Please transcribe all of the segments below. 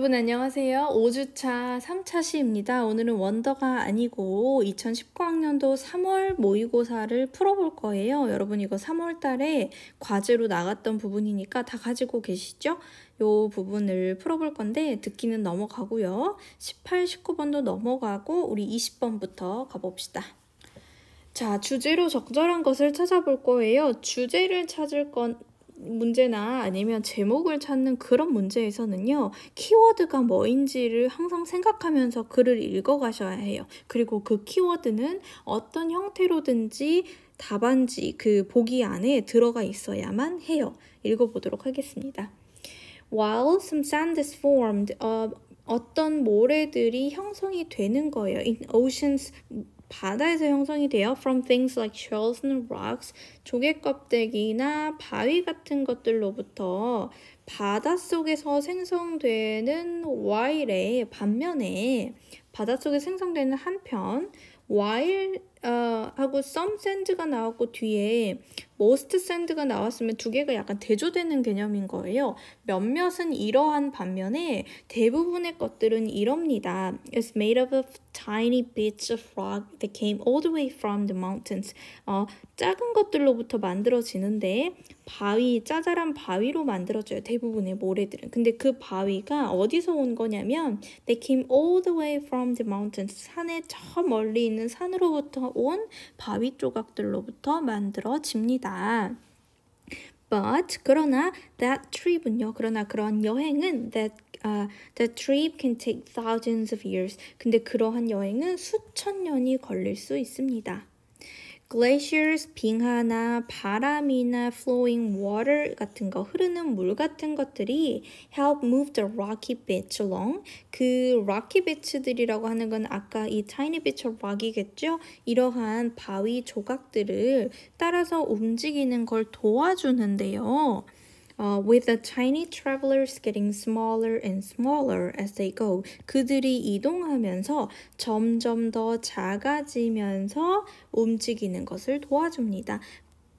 여러분 안녕하세요. 5주차 3차 시입니다. 오늘은 원더가 아니고 2019학년도 3월 모의고사를 풀어볼 거예요. 여러분 이거 3월 달에 과제로 나갔던 부분이니까 다 가지고 계시죠? 요 부분을 풀어볼 건데 듣기는 넘어가고요. 18, 19번도 넘어가고 우리 20번부터 가봅시다. 자, 주제로 적절한 것을 찾아볼 거예요. 주제를 찾을 건 문제나 아니면 제목을 찾는 그런 문제에서는요, 키워드가 뭐인지를 항상 생각하면서 글을 읽어가셔야 해요. 그리고 그 키워드는 어떤 형태로든지 답안지 그 보기 안에 들어가 있어야만 해요. 읽어보도록 하겠습니다. While some sand is formed, 어떤 모래들이 형성이 되는 거예요. In oceans, 바다에서 형성이 돼요. From things like shells and rocks, 조개 껍데기나 바위 같은 것들로부터 바닷속에서 생성되는 while에 반면에 바닷속에 생성되는 한편 while 하고 some sand가 나왔고 뒤에 most sand가 나왔으면 두 개가 약간 대조되는 개념인 거예요. 몇몇은 이러한 반면에 대부분의 것들은 이럽니다. It's made up of tiny bits of rock that came all the way from the mountains. 작은 것들로부터 만들어지는데 바위, 짜잘한 바위로 만들어져요. 대부분의 모래들은. 근데 그 바위가 어디서 온 거냐면 They came all the way from the mountains. 산의 저 멀리 있는 산으로부터 온 바위 조각들로부터 만들어집니다. But 그러나 that trip은요. 그러나 그런 여행은 that trip can take thousands of years. 근데 그러한 여행은 수천 년이 걸릴 수 있습니다. Glaciers, 빙하나 바람이나 flowing water 같은 거, 흐르는 물 같은 것들이 help move the rocky bits along. 그 rocky bits들이라고 하는 건 아까 이 tiny bits of rock이겠죠? 이러한 바위 조각들을 따라서 움직이는 걸 도와주는데요. With the tiny travelers getting smaller and smaller as they go. 그들이 이동하면서 점점 더 작아지면서 움직이는 것을 도와줍니다.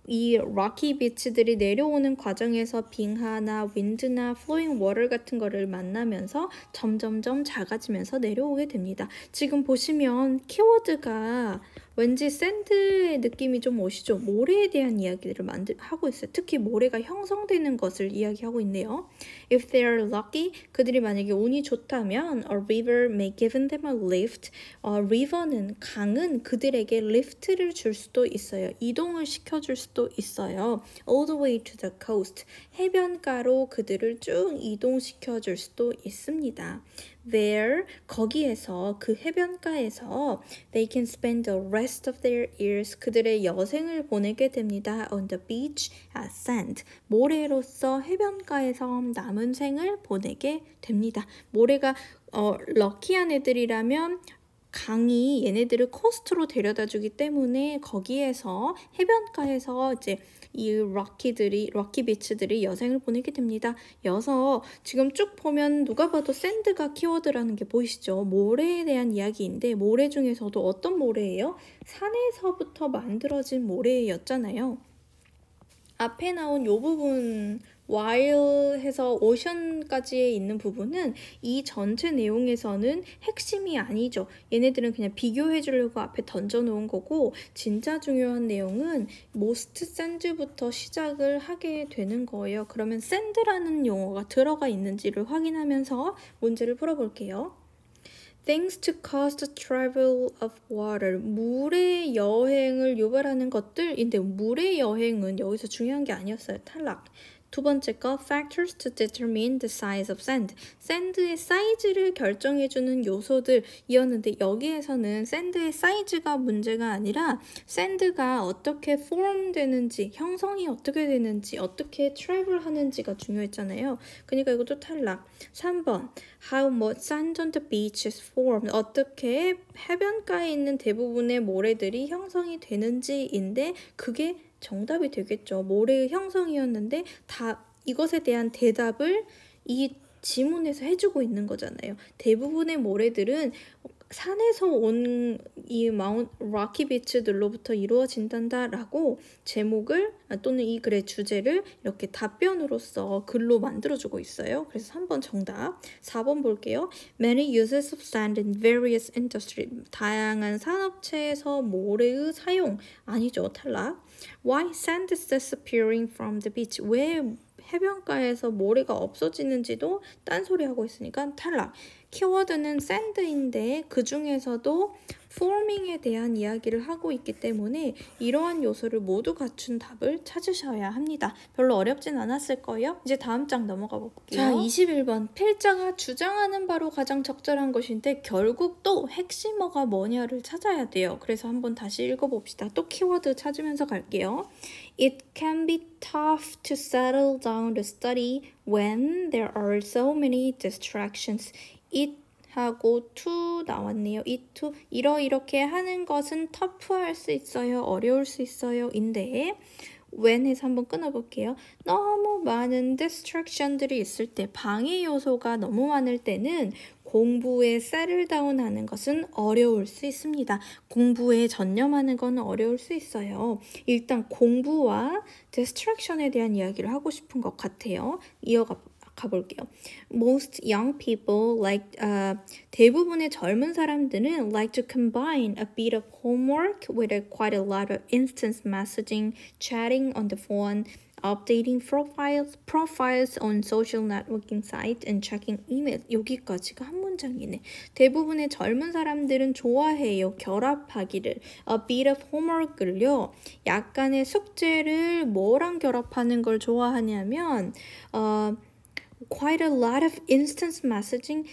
이 rocky beach들이 내려오는 과정에서 빙하나 윈드나 flowing water 같은 거를 만나면서 점점점 작아지면서 내려오게 됩니다. 지금 보시면 키워드가 왠지 샌드의 느낌이 좀 오시죠? 모래에 대한 이야기를 하고 있어요. 특히 모래가 형성되는 것을 이야기하고 있네요. If they are lucky, 그들이 만약에 운이 좋다면 a river may give them a lift. river는 강은 그들에게 리프트를 줄 수도 있어요. 이동을 시켜줄 수도 있어요. All the way to the coast. 해변가로 그들을 쭉 이동시켜줄 수도 있습니다. There, 거기에서 그 해변가에서 they can spend the rest of their years 그들의 여생을 보내게 됩니다. On the beach at sand. 모래로서 해변가에서 남은 생을 보내게 됩니다. 모래가 럭키한 애들이라면 강이 얘네들을 코스트로 데려다 주기 때문에 거기에서 해변가에서 이제 이 럭키 비치들이 여생을 보내게 됩니다. 여서 지금 쭉 보면 누가 봐도 샌드가 키워드라는 게 보이시죠? 모래에 대한 이야기인데 모래 중에서도 어떤 모래예요? 산에서부터 만들어진 모래였잖아요. 앞에 나온 요 부분 while 해서 ocean까지에 있는 부분은 이 전체 내용에서는 핵심이 아니죠. 얘네들은 그냥 비교해 주려고 앞에 던져 놓은 거고 진짜 중요한 내용은 most sand부터 시작을 하게 되는 거예요. 그러면 sand라는 용어가 들어가 있는지를 확인하면서 문제를 풀어볼게요. Things to cause the travel of water. 물의 여행을 유발하는 것들인데 물의 여행은 여기서 중요한 게 아니었어요. 탈락. 두 번째 거 factors to determine the size of sand. 샌드의 사이즈를 결정해주는 요소들이었는데 여기에서는 샌드의 사이즈가 문제가 아니라 샌드가 어떻게 form 되는지, 형성이 어떻게 되는지, 어떻게 travel 하는지가 중요했잖아요. 그러니까 이것도 탈락. 3번 How much sand on the beach is formed. 어떻게 해변가에 있는 대부분의 모래들이 형성이 되는지인데 그게 정답이 되겠죠. 모래의 형성이었는데 다 이것에 대한 대답을 이 지문에서 해주고 있는 거잖아요. 대부분의 모래들은 산에서 온 이 마운트 락키 비치들로부터 이루어진단다라고 제목을 또는 이 글의 주제를 이렇게 답변으로서 글로 만들어주고 있어요. 그래서 3번 정답. 4번 볼게요. Many uses of sand in various industries. 다양한 산업체에서 모래의 사용. 아니죠. 탈락. Why sand is disappearing from the beach? 왜 해변가에서 모래가 없어지는지도 딴소리하고 있으니까 탈락. 키워드는 sand인데 그 중에서도 forming에 대한 이야기를 하고 있기 때문에 이러한 요소를 모두 갖춘 답을 찾으셔야 합니다. 별로 어렵진 않았을 거예요. 이제 다음 장 넘어가 볼게요. 자, 21번. 필자가 주장하는 바로 가장 적절한 것인데 결국 또 핵심어가 뭐냐를 찾아야 돼요. 그래서 한번 다시 읽어봅시다. 또 키워드 찾으면서 갈게요. It can be tough to settle down to study when there are so many distractions. It 하고 to 나왔네요. it to 이렇게 하는 것은 터프할 수 있어요. 어려울 수 있어요. 인데 when에서 한번 끊어볼게요. 너무 많은 distraction들이 있을 때 방해 요소가 너무 많을 때는 공부에 settle down 하는 것은 어려울 수 있습니다. 공부에 전념하는 건 어려울 수 있어요. 일단 공부와 distraction에 대한 이야기를 하고 싶은 것 같아요. 가볼게요. Most young people 대부분의 젊은 사람들은 like to combine a bit of homework with quite a lot of instant messaging, chatting on the phone, updating profiles on social networking sites, and checking email. 여기까지가 한 문장이네. 대부분의 젊은 사람들은 좋아해요. 결합하기를. A bit of homework을요. 약간의 숙제를 뭐랑 결합하는 걸 좋아하냐면 quite a lot of instant messaging.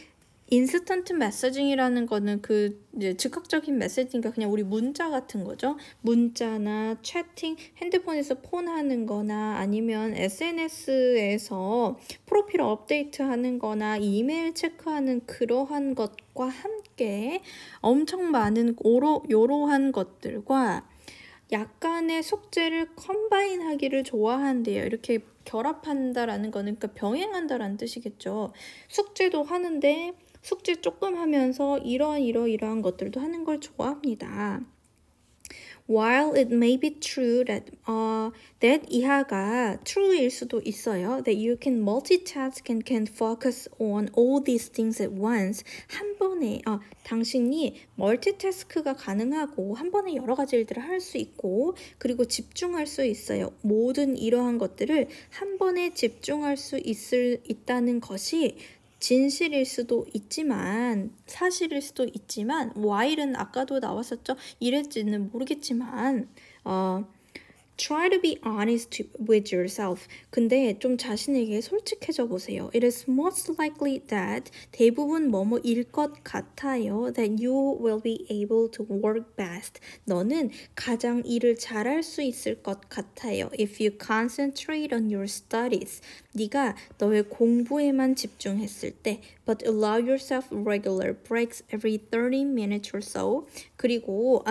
인스턴트 메시징이라는 거는 이제 즉각적인 메시지니까 그냥 우리 문자 같은 거죠. 문자나 채팅, 핸드폰에서 폰하는 거나 아니면 SNS에서 프로필 업데이트 하는 거나 이메일 체크하는 그러한 것과 함께 엄청 많은 요러한 것들과 약간의 숙제를 컴바인 하기를 좋아한대요. 이렇게 결합한다라는 거는 그러니까 병행한다라는 뜻이겠죠. 숙제도 하는데 숙제 조금 하면서 이러한 것들도 하는 걸 좋아합니다. While it may be true that 이하가 true일 수도 있어요. That you can multitask and can focus on all these things at once. 한 번에 당신이 멀티태스크가 가능하고 한 번에 여러 가지 일들을 할 수 있고 그리고 집중할 수 있어요. 모든 이러한 것들을 한 번에 집중할 수 있다는 것이 진실일 수도 있지만 사실일 수도 있지만 while은 아까도 나왔었죠. 이랬지는 모르겠지만 try to be honest with yourself. 근데 좀 자신에게 솔직해져 보세요. It is most likely that 대부분 뭐뭐일 것 같아요. That you will be able to work best. 너는 가장 일을 잘할 수 있을 것 같아요. If you concentrate on your studies. 네가 너의 공부에만 집중했을 때 but allow yourself regular breaks every 30 minutes or so. 그리고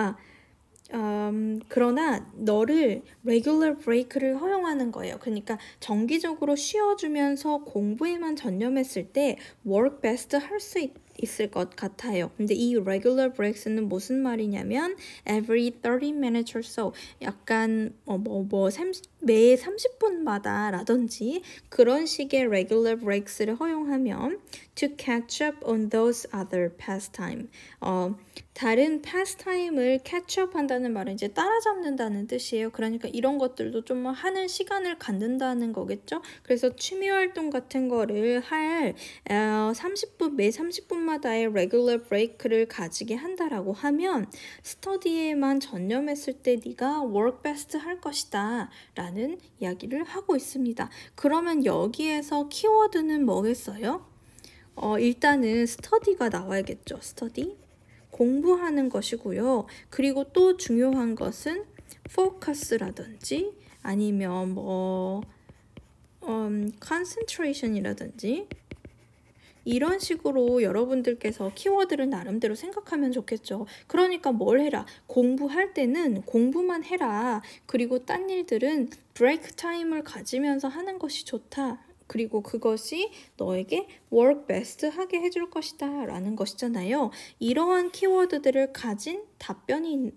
그러나 너를 regular break를 허용하는 거예요. 그러니까 정기적으로 쉬어주면서 공부에만 전념했을 때 work best 할 수 있을 것 같아요. 근데 이 regular breaks는 무슨 말이냐면 every 30 minutes or so 약간 매 30분마다 라든지 그런 식의 regular breaks를 허용하면 to catch up on those other pastime. 다른 pastime을 catch up 한다는 말은 이제 따라잡는다는 뜻이에요. 그러니까 이런 것들도 좀 하는 시간을 갖는다는 거겠죠. 그래서 취미 활동 같은 거를 할 매 30분마다의 regular break를 가지게 한다라고 하면 스터디에만 전념했을 때 네가 work best 할 것이다 라는 이야기를 하고 있습니다. 그러면 여기에서 키워드는 뭐겠어요? 일단은 스터디가 나와야겠죠. 스터디 공부하는 것이고요. 그리고 또 중요한 것은 포커스라든지 아니면 concentration이라든지 이런 식으로 여러분들께서 키워드를 나름대로 생각하면 좋겠죠. 그러니까 뭘 해라? 공부할 때는 공부만 해라. 그리고 딴 일들은 브레이크 타임을 가지면서 하는 것이 좋다. 그리고 그것이 너에게 work best 하게 해줄 것이다 라는 것이잖아요. 이러한 키워드들을 가진 답변이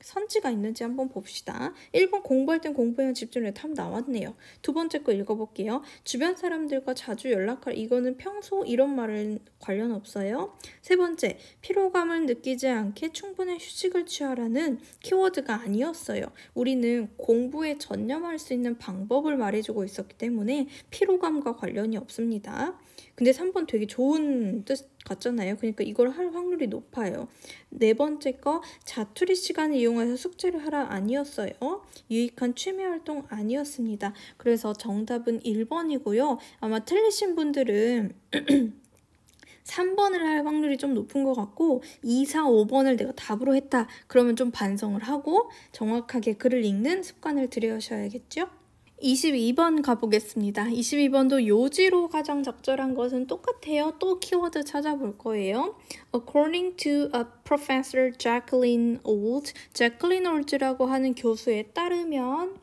선지가 있는지 한번 봅시다. 1번 공부할 땐 공부에만 집중해. 답 나왔네요. 두 번째 거 읽어볼게요. 주변 사람들과 자주 연락할 이거는 평소 이런 말은 관련 없어요. 세 번째, 피로감을 느끼지 않게 충분한 휴식을 취하라는 키워드가 아니었어요. 우리는 공부에 전념할 수 있는 방법을 말해주고 있었기 때문에 피로감과 관련이 없습니다. 근데 3번 되게 좋은 뜻 같잖아요. 그러니까 이걸 할 확률이 높아요. 네 번째 거 자투리 시간을 이용해서 숙제를 하라 아니었어요. 유익한 취미 활동 아니었습니다. 그래서 정답은 1번이고요. 아마 틀리신 분들은 3번을 할 확률이 좀 높은 것 같고 2, 4, 5번을 내가 답으로 했다. 그러면 좀 반성을 하고 정확하게 글을 읽는 습관을 들여셔야겠죠? 22번 가보겠습니다. 22번도 요지로 가장 적절한 것은 똑같아요. 또 키워드 찾아볼 거예요. According to a professor Jacqueline Old, Jacqueline Old라고 하는 교수에 따르면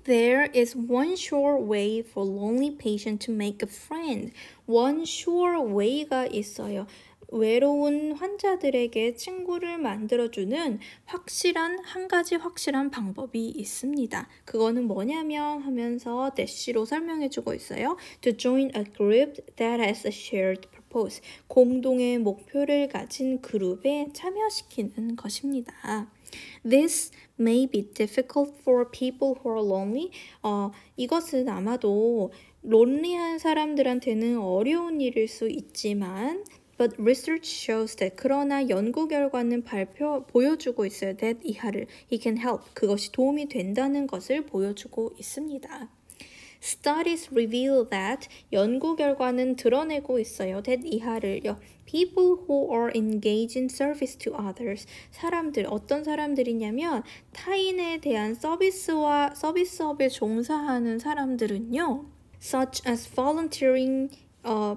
There is one sure way for lonely patient to make a friend. One sure way가 있어요. 외로운 환자들에게 친구를 만들어주는 한 가지 확실한 방법이 있습니다. 그거는 뭐냐면 하면서 대시로 설명해주고 있어요. To join a group that has a shared purpose. 공동의 목표를 가진 그룹에 참여시키는 것입니다. This may be difficult for people who are lonely. 이것은 아마도 론리한 사람들한테는 어려운 일일 수 있지만 But research shows that 그러나 연구 결과는 보여주고 있어요. that 이하를 it can help 그것이 도움이 된다는 것을 보여주고 있습니다. Studies reveal that 연구 결과는 드러내고 있어요. that 이하를요. People who are engaged in service to others 어떤 사람들이냐면 타인에 대한 서비스업에 종사하는 사람들은요. Such as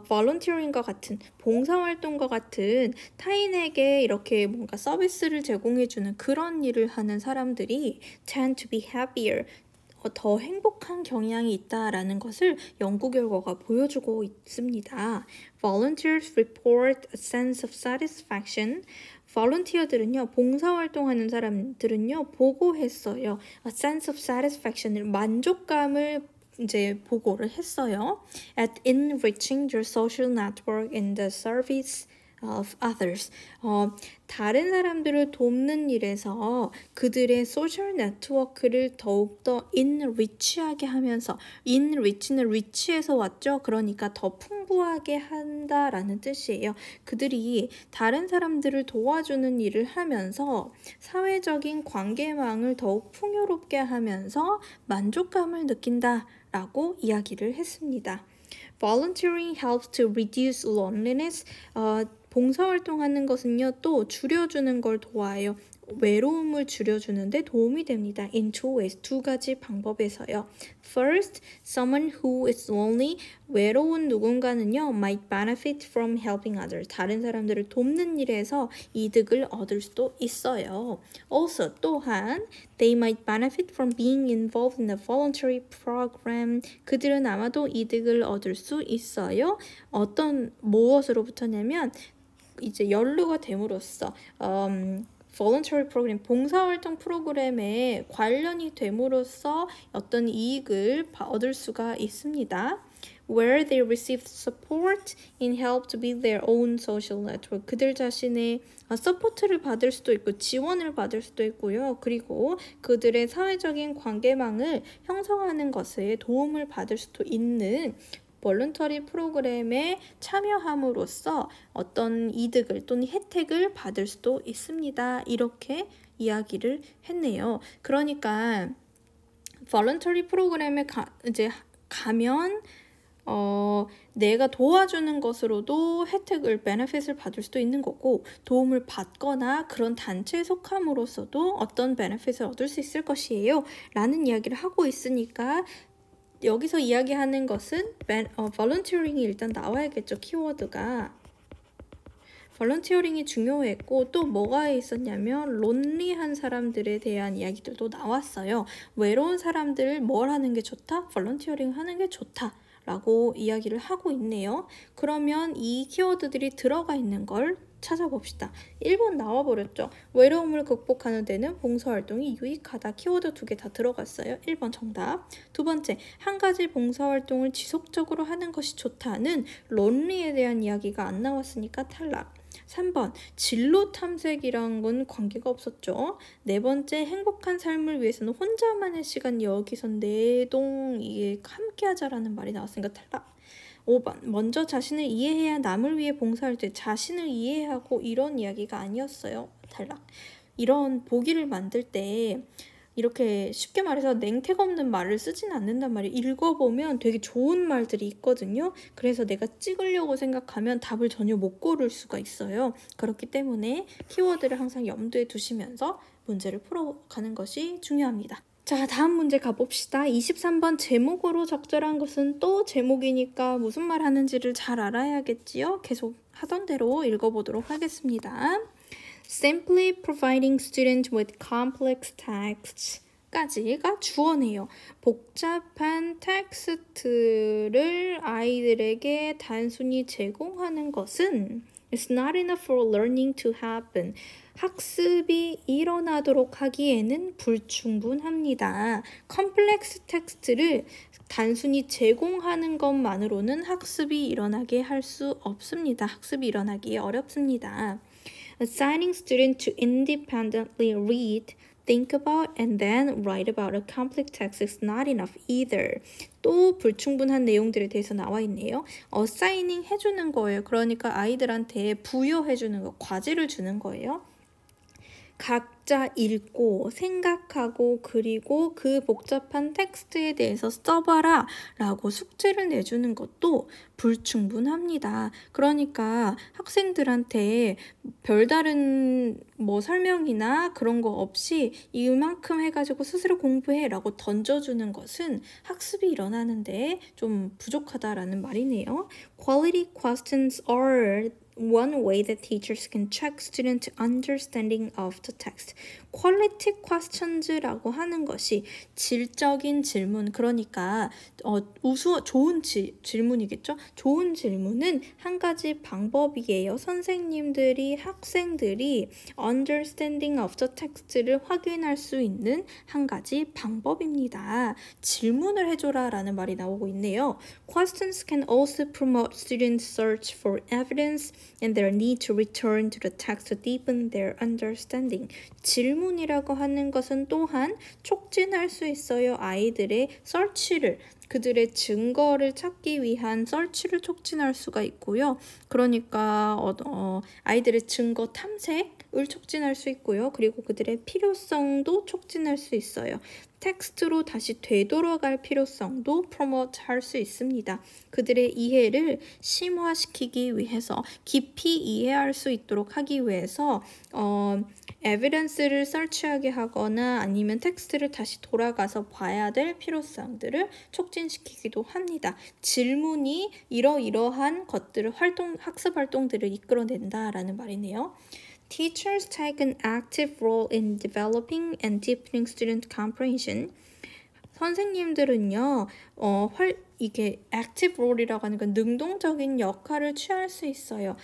volunteering과 같은 봉사활동과 같은 타인에게 이렇게 뭔가 서비스를 제공해주는 그런 일을 하는 사람들이 tend to be happier 더 행복한 경향이 있다라는 것을 연구 결과가 보여주고 있습니다. Volunteers report a sense of satisfaction. volunteer들은요, 봉사활동하는 사람들은요, 보고했어요. A sense of satisfaction을 만족감을 이제 보고를 했어요. At enriching their social network in the service of others. 다른 사람들을 돕는 일에서 그들의 소셜 네트워크를 더욱더 enrich하게 하면서 enrich는 rich에서 왔죠. 그러니까 더 풍부하게 한다라는 뜻이에요. 그들이 다른 사람들을 도와주는 일을 하면서 사회적인 관계망을 더욱 풍요롭게 하면서 만족감을 느낀다라고 이야기를 했습니다. Volunteering helps to reduce loneliness. 봉사활동하는 것은요, 또 줄여주는 걸 도와요. 외로움을 줄여주는데 도움이 됩니다. In two ways, 두 가지 방법에서요. First, someone who is lonely, 외로운 누군가는요, might benefit from helping others. 다른 사람들을 돕는 일에서 이득을 얻을 수도 있어요. Also, 또한, they might benefit from being involved in a voluntary program. 그들은 아마도 이득을 얻을 수 있어요. 무엇으로부터냐면, 이제 연루가 됨으로써, voluntary program, 봉사활동 프로그램에 관련이 됨으로써 어떤 이익을 얻을 수가 있습니다. Where they received support and help to build their own social network. 그들 자신의 서포트를 받을 수도 있고 지원을 받을 수도 있고요. 그리고 그들의 사회적인 관계망을 형성하는 것에 도움을 받을 수도 있는 볼런터리 프로그램에 참여함으로써 어떤 이득을 또는 혜택을 받을 수도 있습니다. 이렇게 이야기를 했네요. 그러니까 볼런터리 프로그램에 가면 내가 도와주는 것으로도 혜택을, 베네핏을 받을 수도 있는 거고 도움을 받거나 그런 단체에 속함으로써도 어떤 베네핏을 얻을 수 있을 것이에요. 라는 이야기를 하고 있으니까 여기서 이야기하는 것은 volunteering이 일단 나와야겠죠. 키워드가. volunteering이 중요했고 또 뭐가 있었냐면 론리한 사람들에 대한 이야기들도 나왔어요. 외로운 사람들 뭘 하는 게 좋다? volunteering 하는 게 좋다. 라고 이야기를 하고 있네요. 그러면 이 키워드들이 들어가 있는 걸 찾아봅시다. 1번 나와버렸죠. 외로움을 극복하는 데는 봉사활동이 유익하다. 키워드 2개 다 들어갔어요. 1번 정답. 두 번째, 한 가지 봉사활동을 지속적으로 하는 것이 좋다는 론리에 대한 이야기가 안 나왔으니까 탈락. 3번, 진로 탐색이란 건 관계가 없었죠. 네 번째, 행복한 삶을 위해서는 혼자만의 시간 여기서 내동 이게 함께하자라는 말이 나왔으니까 탈락. 5번, 먼저 자신을 이해해야 남을 위해 봉사할 때 자신을 이해하고 이런 이야기가 아니었어요. 탈락. 이런 보기를 만들 때 이렇게 쉽게 말해서 냉택 없는 말을 쓰진 않는단 말이에요. 읽어보면 되게 좋은 말들이 있거든요. 그래서 내가 찍으려고 생각하면 답을 전혀 못 고를 수가 있어요. 그렇기 때문에 키워드를 항상 염두에 두시면서 문제를 풀어가는 것이 중요합니다. 자, 다음 문제 가봅시다. 23번 제목으로 적절한 것은 또 제목이니까 무슨 말 하는지를 잘 알아야겠지요? 계속 하던 대로 읽어보도록 하겠습니다. Simply providing students with complex texts 까지가 주어네요. 복잡한 텍스트를 아이들에게 단순히 제공하는 것은 It's not enough for learning to happen. 학습이 일어나도록 하기에는 불충분합니다. 컴플렉스 텍스트를 단순히 제공하는 것만으로는 학습이 일어나게 할 수 없습니다. 학습이 일어나기 어렵습니다. Assigning students to independently read, think about, and then write about a complex text is not enough either. 또 불충분한 내용들에 대해서 나와 있네요. assigning 해주는 거예요. 그러니까 아이들한테 부여해주는 거, 과제를 주는 거예요. 각자 읽고 생각하고 그리고 그 복잡한 텍스트에 대해서 써봐라 라고 숙제를 내주는 것도 불충분합니다. 그러니까 학생들한테 별다른 설명이나 그런 거 없이 이만큼 해가지고 스스로 공부해 라고 던져주는 것은 학습이 일어나는데 좀 부족하다라는 말이네요. Quality questions are one way that teachers can check students' understanding of the text. Quality questions라고 하는 것이 질적인 질문, 그러니까 좋은 질문이겠죠? 좋은 질문은 한 가지 방법이에요. 선생님들이 학생들이 understanding of the text를 확인할 수 있는 한 가지 방법입니다. 질문을 해줘라 라는 말이 나오고 있네요. Questions can also promote students' search for evidence and their need to return to the text to deepen their understanding. 질문이라고 하는 것은 또한 촉진할 수 있어요. 아이들의 search를, 그들의 증거를 찾기 위한 search를 촉진할 수가 있고요. 그러니까 아이들의 증거 탐색을 촉진할 수 있고요. 그리고 그들의 필요성도 촉진할 수 있어요. 텍스트로 다시 되돌아갈 필요성도 프로모트 할 수 있습니다. 그들의 이해를 심화시키기 위해서, 깊이 이해할 수 있도록 하기 위해서 에비던스를 설치하게 하거나 아니면 텍스트를 다시 돌아가서 봐야 될 필요성들을 촉진시키기도 합니다. 질문이 이러이러한 것들을 학습 활동들을 이끌어낸다라는 말이네요. Teachers take an active role in developing and deepening student comprehension. 선생님들은요, 이게 active role이라고 하는 건 능동적인 역할을 취할 수 있어요.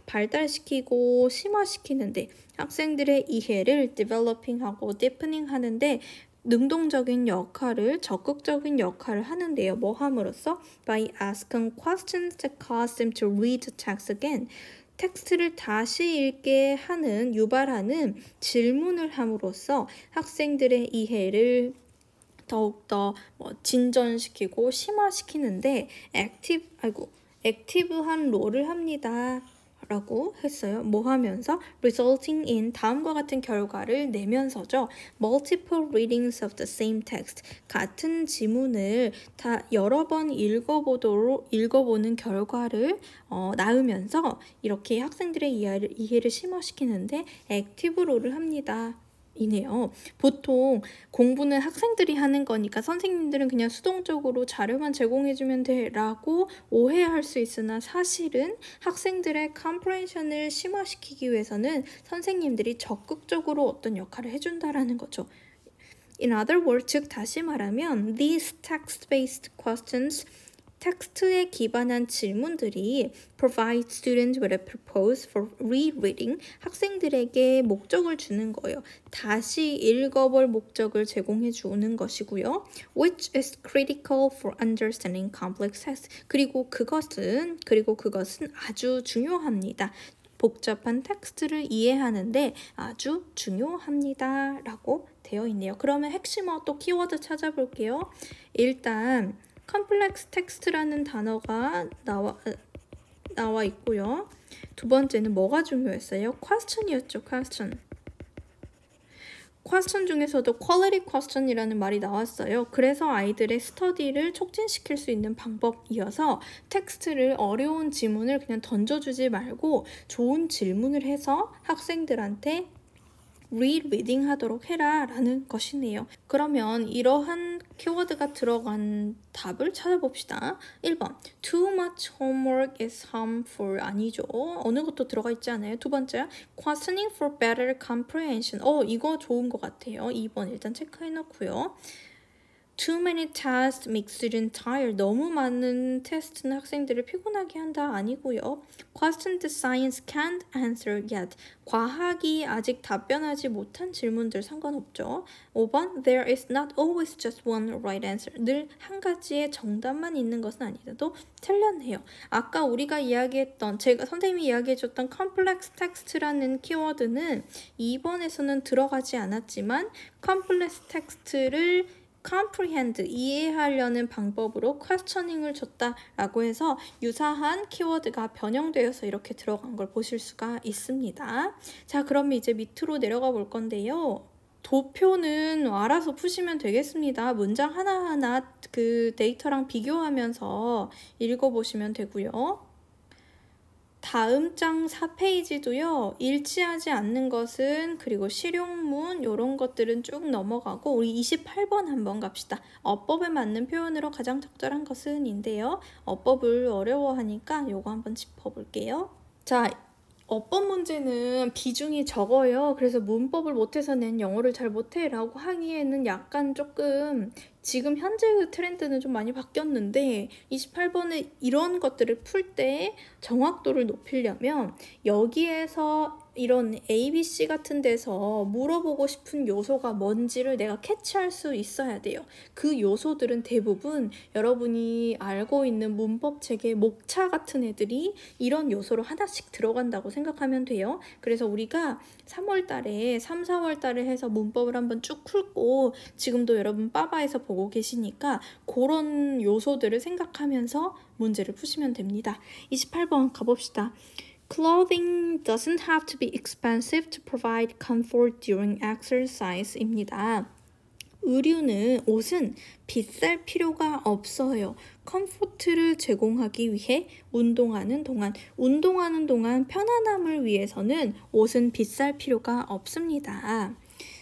발달시키고 심화시키는데, 학생들의 이해를 developing하고 deepening 하는데 능동적인 역할을, 적극적인 역할을 하는데요. 뭐 함으로써? By asking questions that cause them to read the text again. 텍스트를 다시 읽게 하는, 유발하는 질문을 함으로써 학생들의 이해를 더욱더 진전시키고 심화시키는데 액티브한 롤을 합니다. 라고 했어요. 뭐 하면서? resulting in 다음과 같은 결과를 내면서죠. multiple readings of the same text. 같은 지문을 다 여러 번 읽어보는 결과를 낳으면서 이렇게 학생들의 이해를 심화시키는데 액티브 롤을 합니다. 이네요. 보통 공부는 학생들이 하는 거니까 선생님들은 그냥 수동적으로 자료만 제공해주면 돼 라고 오해할 수 있으나 사실은 학생들의 컴프레hension을 심화시키기 위해서는 선생님들이 적극적으로 어떤 역할을 해준다라는 거죠. In other words, 즉 다시 말하면 these text-based questions 텍스트에 기반한 질문들이 provide students with a purpose for rereading. 학생들에게 목적을 주는 거예요. 다시 읽어볼 목적을 제공해 주는 것이고요. which is critical for understanding complex text. 그리고 그것은 아주 중요합니다. 복잡한 텍스트를 이해하는데 아주 중요합니다. 라고 되어 있네요. 그러면 핵심어 또 키워드 찾아볼게요. 일단 컴플렉스 텍스트라는 단어가 나와 있고요. 두 번째는 뭐가 중요했어요? question이었죠. question 중에서도 quality question이라는 말이 나왔어요. 그래서 아이들의 스터디를 촉진시킬 수 있는 방법이어서 텍스트를 어려운 지문을 그냥 던져주지 말고 좋은 질문을 해서 학생들한테 reading 하도록 해라 라는 것이네요. 그러면 이러한 키워드가 들어간 답을 찾아봅시다. 1번 Too much homework is harmful. 아니죠. 어느 것도 들어가 있지 않아요. 두 번째 Questioning for better comprehension. 이거 좋은 것 같아요. 2번 일단 체크해 놓고요. Too many tests make students tired. 너무 많은 테스트는 학생들을 피곤하게 한다. 아니고요. Question the science can't answer yet. 과학이 아직 답변하지 못한 질문들 상관없죠. 5번 There is not always just one right answer. 늘 한 가지의 정답만 있는 것은 아니라도 틀렸네요. 아까 우리가 선생님이 이야기해줬던 complex text라는 키워드는 2번에서는 들어가지 않았지만 complex text를 comprehend, 이해하려는 방법으로 questioning을 줬다라고 해서 유사한 키워드가 변형되어서 이렇게 들어간 걸 보실 수가 있습니다. 자, 그럼 이제 밑으로 내려가 볼 건데요. 도표는 알아서 푸시면 되겠습니다. 문장 하나하나 그 데이터랑 비교하면서 읽어보시면 되고요. 다음 장 4페이지도요. 일치하지 않는 것은 그리고 실용문 이런 것들은 쭉 넘어가고 우리 28번 한번 갑시다. 어법에 맞는 표현으로 가장 적절한 것은 인데요. 어법을 어려워하니까 요거 한번 짚어볼게요. 자, 어법 문제는 비중이 적어요. 그래서 문법을 못해서 낸 영어를 잘 못해 라고 하기에는 약간 조금 지금 현재의 트렌드는 좀 많이 바뀌었는데 28번에 이런 것들을 풀 때 정확도를 높이려면 여기에서 이런 ABC 같은 데서 물어보고 싶은 요소가 뭔지를 내가 캐치할 수 있어야 돼요. 그 요소들은 대부분 여러분이 알고 있는 문법 체계 목차 같은 애들이 이런 요소로 하나씩 들어간다고 생각하면 돼요. 그래서 우리가 3월 달에 3, 4월 달에 해서 문법을 한번 쭉 풀고 지금도 여러분 빠바에서 보고 계시니까 그런 요소들을 생각하면서 문제를 푸시면 됩니다. 28번 가봅시다. Clothing doesn't have to be expensive to provide comfort during exercise입니다. 옷은 비쌀 필요가 없어요. 컴포트를 제공하기 위해 운동하는 동안 편안함을 위해서는 옷은 비쌀 필요가 없습니다.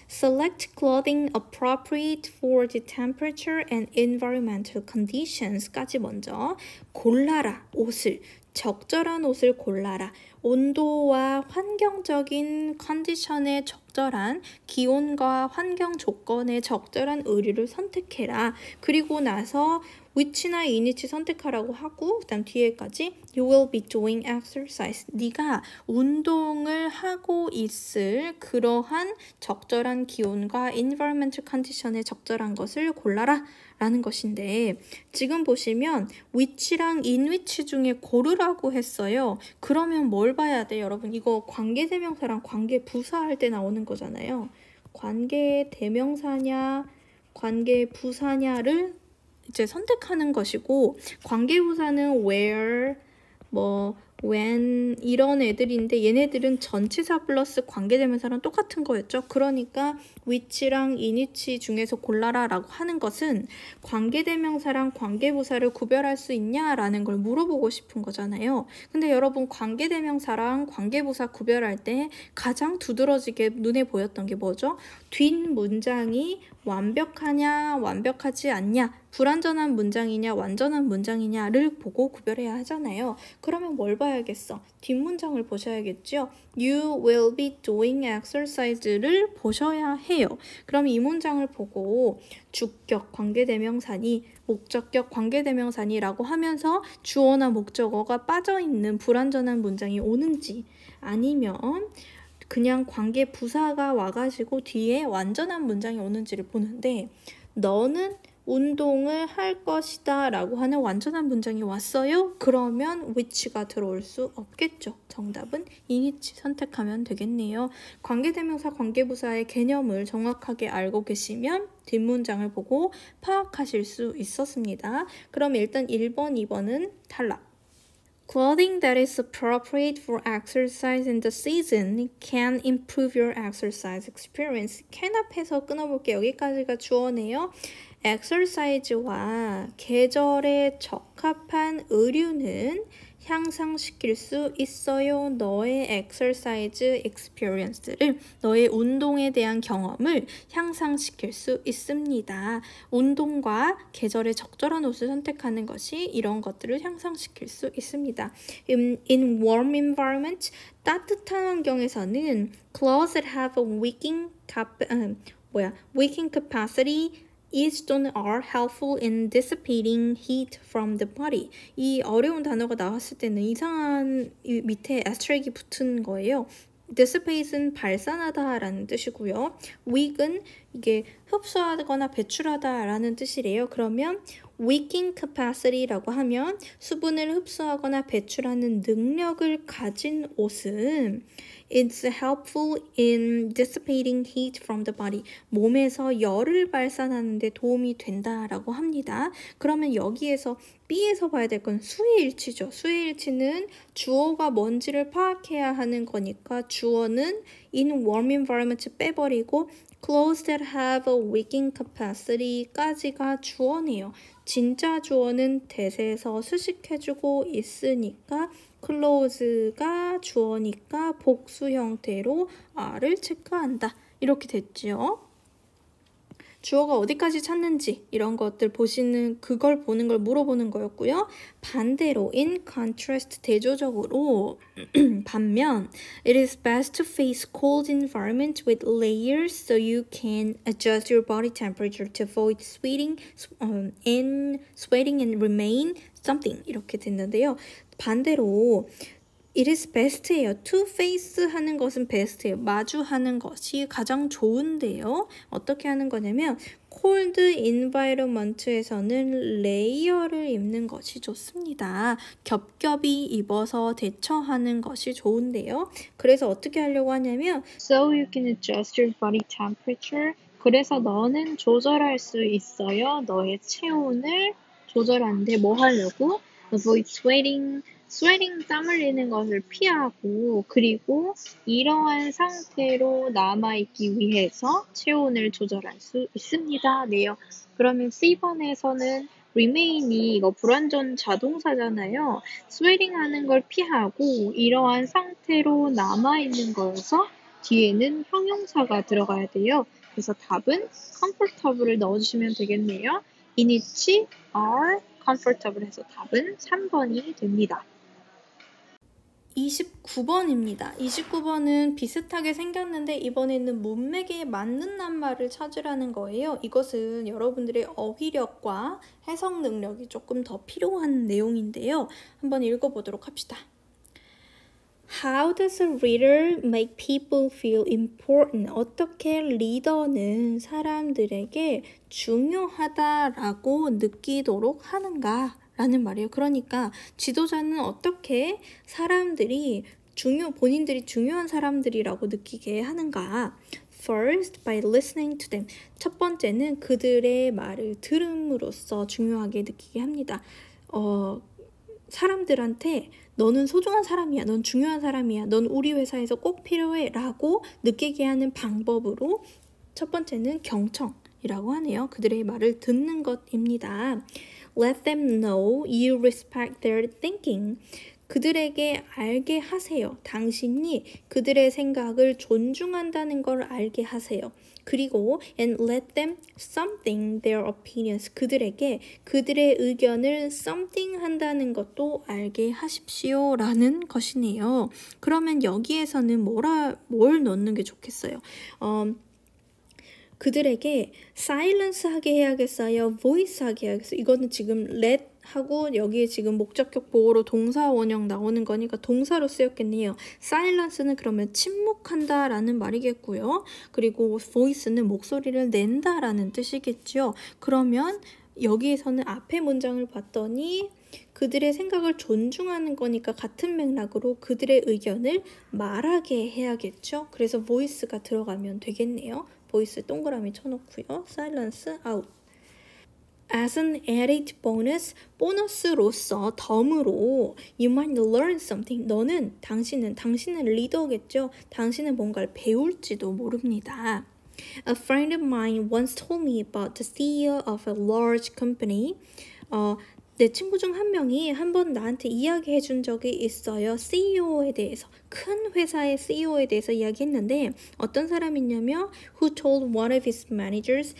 Select clothing appropriate for the temperature and environmental conditions까지 먼저 골라라 옷을 적절한 옷을 골라라. 온도와 환경적인 컨디션에 적절한 기온과 환경 조건에 적절한 의류를 선택해라. 그리고 나서 which나 inwhich 선택하라고 하고 그다음 뒤에까지 You will be doing exercise. 네가 운동을 하고 있을 그러한 적절한 기온과 environmental condition에 적절한 것을 골라라 라는 것인데 지금 보시면 which랑 inwhich 중에 고르라고 했어요. 그러면 뭘 봐야 돼 여러분? 이거 관계대명사랑 관계부사 할 때 나오는 거잖아요. 관계대명사냐 관계부사냐를 이제 선택하는 것이고 관계부사는 where, when 이런 애들인데 얘네들은 전치사 플러스 관계대명사랑 똑같은 거였죠. 그러니까 which랑 inwhich 중에서 골라라 라고 하는 것은 관계대명사랑 관계부사를 구별할 수 있냐라는 걸 물어보고 싶은 거잖아요. 근데 여러분 관계대명사랑 관계부사 구별할 때 가장 두드러지게 눈에 보였던 게 뭐죠? 뒷문장이 완벽하냐 완벽하지 않냐 불완전한 문장이냐 완전한 문장이냐를 보고 구별해야 하잖아요. 그러면 뭘 봐야 봐야겠어? 뒷문장을 보셔야겠죠? You will be doing exercise를 보셔야 해요. 그럼 이 문장을 보고 주격 관계대명사니, 목적격 관계대명사니라고 하면서 주어나 목적어가 빠져있는 불완전한 문장이 오는지, 아니면 그냥 관계 부사가 와가지고 뒤에 완전한 문장이 오는지를 보는데, 너는 운동을 할 것이다 라고 하는 완전한 문장이 왔어요? 그러면 which가 들어올 수 없겠죠. 정답은 inwhich 선택하면 되겠네요. 관계대명사, 관계부사의 개념을 정확하게 알고 계시면 뒷문장을 보고 파악하실 수 있었습니다. 그럼 일단 1번, 2번은 탈락. Clothing that is appropriate for exercise in the season can improve your exercise experience. can 앞에서 끊어볼게요. 여기까지가 주어네요. 엑서사이즈와 계절에 적합한 의류는 향상시킬 수 있어요. 너의 exercise experience를, 너의 운동에 대한 경험을 향상시킬 수 있습니다. 운동과 계절에 적절한 옷을 선택하는 것이 이런 것들을 향상시킬 수 있습니다. In warm environment, 따뜻한 환경에서는 clothes that have a wicking capacity is 또는 are helpful in dissipating heat from the body. 이 어려운 단어가 나왔을 때는 이상한 밑에 asterisk이 붙은 거예요. dissipate은 발산하다 라는 뜻이고요. weak은 이게 흡수하거나 배출하다 라는 뜻이래요. 그러면 wicking capacity라고 하면 수분을 흡수하거나 배출하는 능력을 가진 옷은 It's helpful in dissipating heat from the body. 몸에서 열을 발산하는 데 도움이 된다라고 합니다. 그러면 여기에서 B에서 봐야 될 건 수의 일치죠. 수의 일치는 주어가 뭔지를 파악해야 하는 거니까 주어는 in warm environment 빼버리고 clothes that have a wicking capacity까지가 주어네요. 진짜 주어는 대세에서 수식해주고 있으니까 clothes가 주어니까 복수 형태로 R을 체크한다. 이렇게 됐죠. 주어가 어디까지 찾는지 이런 것들 그걸 보는 걸 물어보는 거였고요. 반대로 in contrast 대조적으로 반면 it is best to face cold environment with layers so you can adjust your body temperature to avoid sweating and remain something 이렇게 됐는데요. 반대로 It is best예요. To face 하는 것은 best예요. 마주하는 것이 가장 좋은데요. 어떻게 하는 거냐면 cold environment에서는 레이어를 입는 것이 좋습니다. 겹겹이 입어서 대처하는 것이 좋은데요. 그래서 어떻게 하려고 하냐면 So you can adjust your body temperature. 그래서 너는 조절할 수 있어요. 너의 체온을 조절하는데 뭐 하려고? Avoid sweating 땀 흘리는 것을 피하고 그리고 이러한 상태로 남아있기 위해서 체온을 조절할 수 있습니다. 네요. 그러면 C번에서는 remain이 이거 불완전 자동사잖아요. sweating 하는 걸 피하고 이러한 상태로 남아있는 거여서 뒤에는 형용사가 들어가야 돼요. 그래서 답은 comfortable을 넣어주시면 되겠네요. in which are comfortable 해서 답은 3번이 됩니다. 29번입니다. 29번은 비슷하게 생겼는데 이번에는 문맥에 맞는 낱말을 찾으라는 거예요. 이것은 여러분들의 어휘력과 해석 능력이 조금 더 필요한 내용인데요. 한번 읽어보도록 합시다. How does a leader make people feel important? 어떻게 리더는 사람들에게 중요하다라고 느끼도록 하는가? 라는 말이에요. 그러니까 지도자는 어떻게 사람들이 본인들이 중요한 사람들이라고 느끼게 하는가? First, by listening to them. 첫 번째는 그들의 말을 들음으로써 중요하게 느끼게 합니다. 사람들한테 너는 소중한 사람이야, 넌 중요한 사람이야, 넌 우리 회사에서 꼭 필요해 라고 느끼게 하는 방법으로 첫 번째는 경청이라고 하네요. 그들의 말을 듣는 것입니다. Let them know you respect their thinking. 그들에게 알게 하세요. 당신이 그들의 생각을 존중한다는 걸 알게 하세요. 그리고 and let them something their opinions. 그들에게 그들의 의견을 something 한다는 것도 알게 하십시오. 라는 것이네요. 그러면 여기에서는 뭘 넣는 게 좋겠어요? 그들에게 silence 하게 해야겠어요? voice 하게 해야겠어요? 이거는 지금 let 하고 여기에 지금 목적격 보호로 동사 원형 나오는 거니까 동사로 쓰였겠네요. silence는 그러면 침묵한다 라는 말이겠고요. 그리고 voice는 목소리를 낸다 라는 뜻이겠죠. 그러면 여기에서는 앞에 문장을 봤더니 그들의 생각을 존중하는 거니까 같은 맥락으로 그들의 의견을 말하게 해야겠죠. 그래서 voice가 들어가면 되겠네요. voice 동그라미 쳐놓고요. silence out. As an added bonus, 보너스로서 덤으로 you might learn something. 당신은 리더겠죠. 당신은 뭔가를 배울지도 모릅니다. A friend of mine once told me about the CEO of a large company. 내 친구 중 한 명이 한번 나한테 이야기해 준 적이 있어요. CEO에 대해서. 큰 회사의 CEO에 대해서 이야기했는데 어떤 사람이냐면 who told one of his managers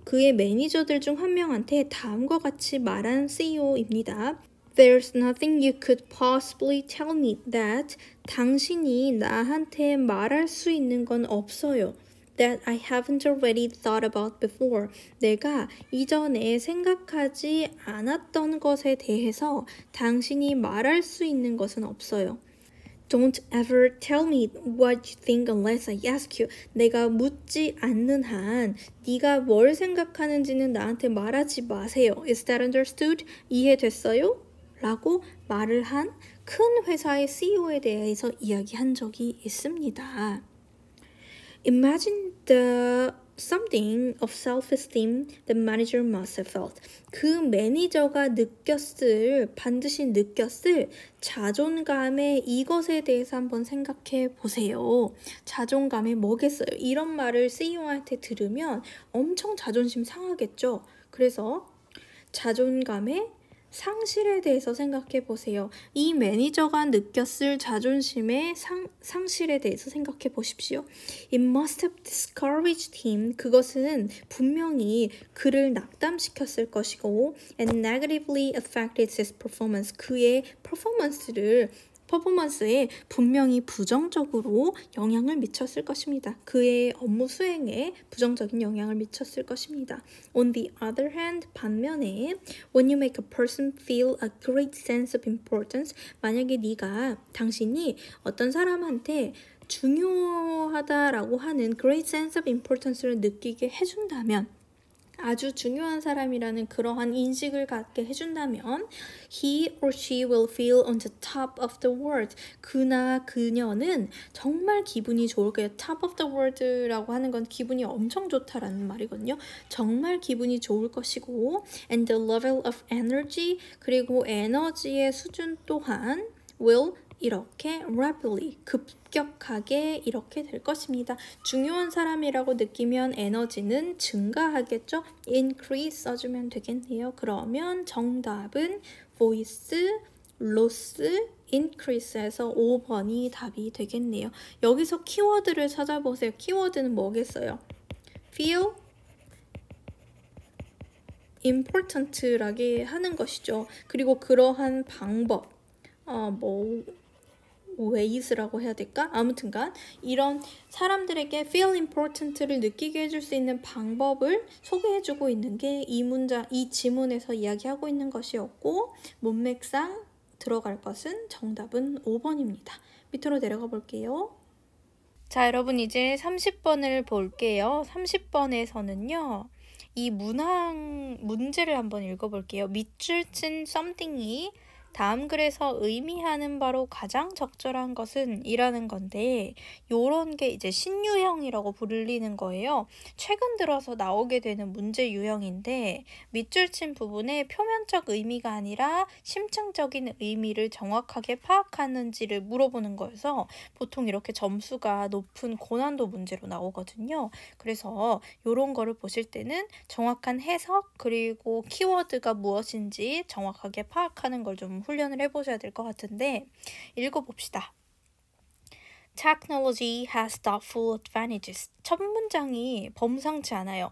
그의 매니저들 중 한 명한테 다음과 같이 말한 CEO입니다. There's nothing you could possibly tell me that 당신이 나한테 말할 수 있는 건 없어요. That I haven't already thought about before. 내가 이전에 생각하지 않았던 것에 대해서 당신이 말할 수 있는 것은 없어요. Don't ever tell me what you think unless I ask you. 내가 묻지 않는 한 네가 뭘 생각하는지는 나한테 말하지 마세요. Is that understood? 이해됐어요? 라고 말을 한 큰 회사의 CEO에 대해서 이야기한 적이 있습니다. Imagine the something of self-esteem the manager must have felt. 그 매니저가 반드시 느꼈을 자존감의 이것에 대해서 한번 생각해 보세요. 자존감이 뭐겠어요? 이런 말을 CEO한테 들으면 엄청 자존심 상하겠죠. 그래서 자존감의 상실에 대해서 생각해 보세요. 이 매니저가 느꼈을 자존심의 상실에 대해서 생각해 보십시오. It must have discouraged him. 그것은 분명히 그를 낙담시켰을 것이고 and negatively affected his performance. 그의 퍼포먼스에 분명히 부정적으로 영향을 미쳤을 것입니다. 그의 업무 수행에 부정적인 영향을 미쳤을 것입니다. On the other hand, 반면에 when you make a person feel a great sense of importance, 만약에 당신이 어떤 사람한테 중요하다라고 하는 great sense of importance를 느끼게 해준다면 아주 중요한 사람이라는 그러한 인식을 갖게 해준다면 he or she will feel on the top of the world. 그녀는 정말 기분이 좋을 거예요. top of the world라고 하는 건 기분이 엄청 좋다라는 말이거든요. 정말 기분이 좋을 것이고 and the level of energy 그리고 에너지의 수준 또한 will 이렇게 rapidly 급격하게 이렇게 될 것입니다. 중요한 사람이라고 느끼면 에너지는 증가하겠죠. increase 써주면 되겠네요. 그러면 정답은 voice, loss, increase에서 5번이 답이 되겠네요. 여기서 키워드를 찾아보세요. 키워드는 뭐겠어요? feel important라게 하는 것이죠. 그리고 그러한 방법 ways라고 해야 될까? 아무튼간 이런 사람들에게 feel important를 느끼게 해줄 수 있는 방법을 소개해주고 있는 게 이 지문에서 이야기하고 있는 것이었고 문맥상 들어갈 것은 정답은 5번입니다. 밑으로 내려가 볼게요. 자, 여러분 이제 30번을 볼게요. 30번에서는요. 이 문항 문제를 한번 읽어볼게요. 밑줄 친 something이 다음 글에서 의미하는 바로 가장 적절한 것은 이라는 건데 요런 게 이제 신유형이라고 불리는 거예요. 최근 들어서 나오게 되는 문제 유형인데 밑줄 친 부분에 표면적 의미가 아니라 심층적인 의미를 정확하게 파악하는지를 물어보는 거여서 보통 이렇게 점수가 높은 고난도 문제로 나오거든요. 그래서 요런 거를 보실 때는 정확한 해석 그리고 키워드가 무엇인지 정확하게 파악하는 걸 좀 훈련을 해보셔야 될 것 같은데 읽어봅시다. Technology has thoughtful advantages. 첫 문장이 범상치 않아요.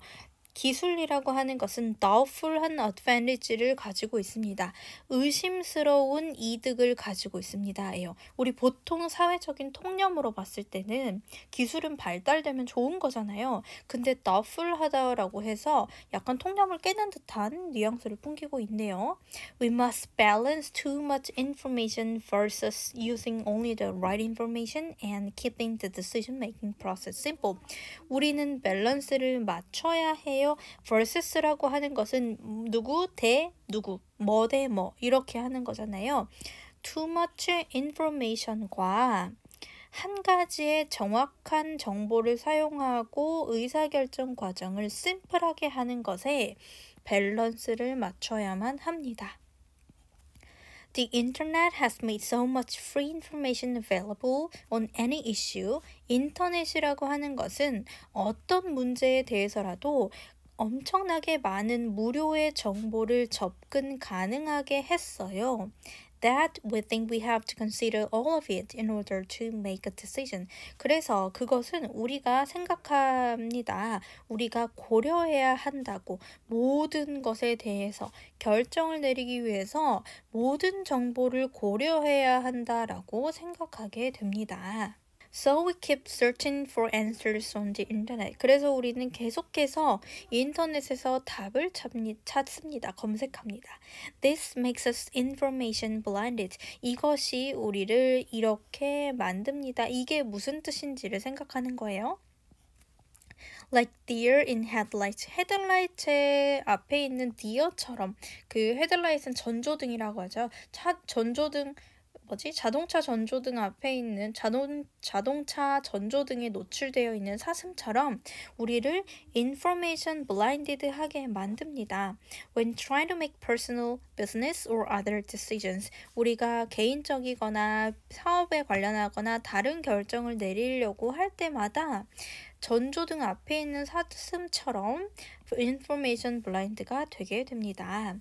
기술이라고 하는 것은 doubtful한 advantage를 가지고 있습니다. 의심스러운 이득을 가지고 있습니다. 예요. 우리 보통 사회적인 통념으로 봤을 때는 기술은 발달되면 좋은 거잖아요. 근데 doubtful하다라고 해서 약간 통념을 깨는 듯한 뉘앙스를 풍기고 있네요. We must balance too much information versus using only the right information and keeping the decision-making process simple. 우리는 밸런스를 맞춰야 해요. versus라고 하는 것은 누구 대 누구, 뭐 대 뭐 이렇게 하는 거잖아요. Too much information과 한 가지의 정확한 정보를 사용하고 의사결정 과정을 심플하게 하는 것에 밸런스를 맞춰야만 합니다. The internet has made so much free information available on any issue. 인터넷이라고 하는 것은 어떤 문제에 대해서라도 엄청나게 많은 무료의 정보를 접근 가능하게 했어요. That we think we have to consider all of it in order to make a decision. 그래서 그것은 우리가 생각합니다. 우리가 고려해야 한다고 모든 것에 대해서 결정을 내리기 위해서 모든 정보를 고려해야 한다라고 생각하게 됩니다. So we keep searching for answers on the internet. 그래서 우리는 계속해서 인터넷에서 답을 찾습니다. 검색합니다. This makes us information blinded. 이것이 우리를 이렇게 만듭니다. 이게 무슨 뜻인지를 생각하는 거예요. Like deer in headlights. 헤드라이트 앞에 있는 deer처럼 그 헤드라이트는 전조등이라고 하죠. 자동차 전조등 앞에 있는 자동차 전조등에 노출되어 있는 사슴처럼 우리를 information blinded 하게 만듭니다. When trying to make personal, business or other decisions, 우리가 개인적이거나 사업에 관련하거나 다른 결정을 내리려고 할 때마다 전조등 앞에 있는 사슴처럼 information blind가 되게 됩니다.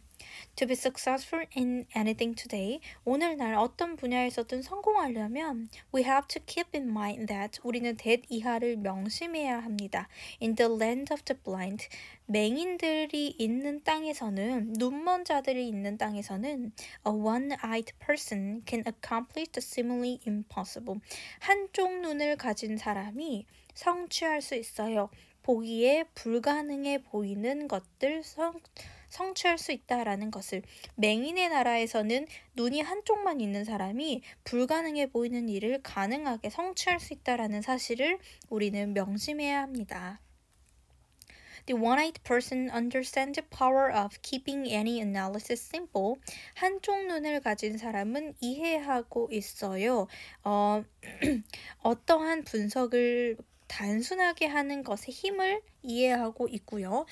To be successful in anything today, 오늘날 어떤 분야에서든 성공하려면 we have to keep in mind that 우리는 that 이하를 명심해야 합니다. In the land of the blind, 맹인들이 있는 땅에서는, 눈먼 자들이 있는 땅에서는 a one-eyed person can accomplish the seemingly impossible. 한쪽 눈을 가진 사람이 성취할 수 있어요. 보기에 불가능해 보이는 것들 성취할 수 있다라는 것을. 맹인의 나라에서는 눈이 한쪽만 있는 사람이 불가능해 보이는 일을 가능하게 성취할 수 있다라는 사실을 우리는 명심해야 합니다. The one-eyed person understands the power of keeping any analysis simple. 한쪽 눈을 가진 사람은 이해하고 있어요. 어떠한 분석을 단순하게 하는 것의 힘을 이해하고 있고요.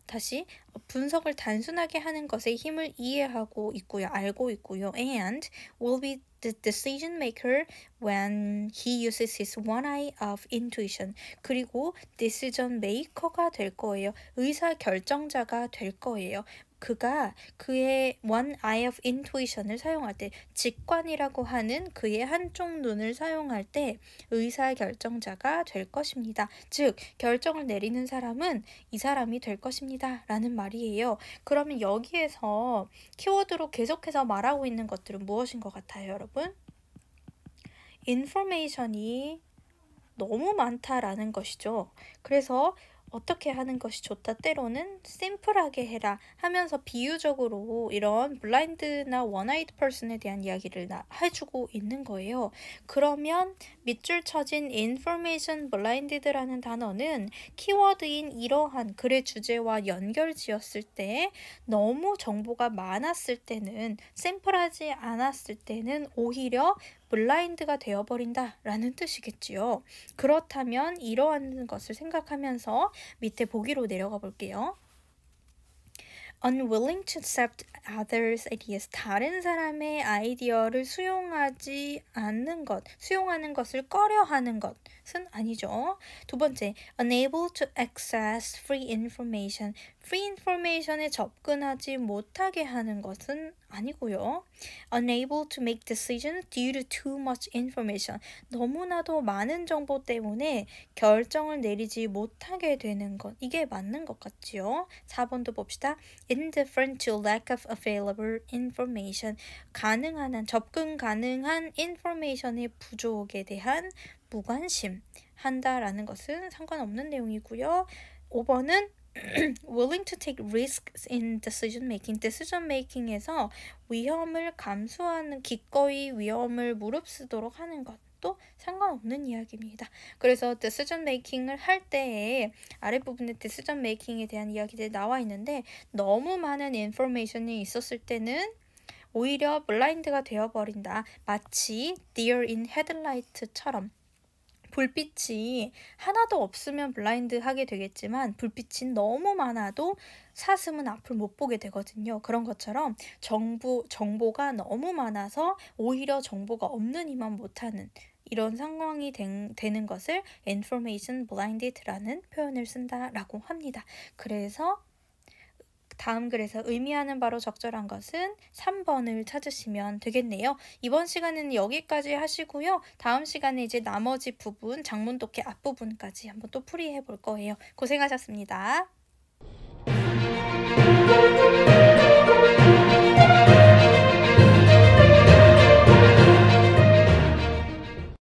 다시 분석을 단순하게 하는 것의 힘을 이해하고 있고요. 알고 있고요. And will be the decision maker when he uses his one eye of intuition. 그리고 decision maker가 될 거예요. 의사 결정자가 될 거예요. 그가 그의 one eye of intuition을 사용할 때, 직관이라고 하는 그의 한쪽 눈을 사용할 때 의사결정자가 될 것입니다. 즉, 결정을 내리는 사람은 이 사람이 될 것입니다. 라는 말이에요. 그러면 여기에서 키워드로 계속해서 말하고 있는 것들은 무엇인 것 같아요, 여러분? 인포메이션이 너무 많다라는 것이죠. 그래서 어떻게 하는 것이 좋다. 때로는 심플하게 해라 하면서 비유적으로 이런 블라인드나 원아이드 퍼슨에 대한 이야기를 해주고 있는 거예요. 그러면 밑줄 쳐진 information blinded라는 단어는 키워드인 이러한 글의 주제와 연결 지었을 때, 너무 정보가 많았을 때는, 심플하지 않았을 때는 오히려 블라인드가 되어버린다 라는 뜻이겠지요. 그렇다면 이러한 것을 생각하면서 밑에 보기로 내려가 볼게요. Unwilling to accept others' ideas. 다른 사람의 아이디어를 수용하지 않는 것, 수용하는 것을 꺼려하는 것은 아니죠. 두 번째, unable to access free information. free information에 접근하지 못하게 하는 것은 아니고요. unable to make decisions due to too much information. 너무나도 많은 정보 때문에 결정을 내리지 못하게 되는 것. 이게 맞는 것 같지요. 4번도 봅시다. indifferent to lack of available information. 가능한 한, 접근 가능한 information의 부족에 대한 무관심 한다라는 것은 상관없는 내용이고요. 5번은 willing to take risks in decision making. decision making에서 위험을 감수하는, 기꺼이 위험을 무릅쓰도록 하는 것도 상관없는 이야기입니다. 그래서 decision making을 할 때에 아랫부분에 decision making에 대한 이야기들이 나와 있는데 너무 많은 information이 있었을 때는 오히려 블라인드가 되어버린다. 마치 deer in headlight처럼 불빛이 하나도 없으면 블라인드 하게 되겠지만 불빛이 너무 많아도 사슴은 앞을 못 보게 되거든요. 그런 것처럼 정보가 너무 많아서 오히려 정보가 없는 이만 못하는 이런 상황이 되는 것을 information blinded라는 표현을 쓴다라고 합니다. 그래서 다음 글에서 의미하는 바로 적절한 것은 3번을 찾으시면 되겠네요. 이번 시간에는 여기까지 하시고요. 다음 시간에 이제 나머지 부분, 장문 독해 앞부분까지 한번 또 풀이해 볼 거예요. 고생하셨습니다.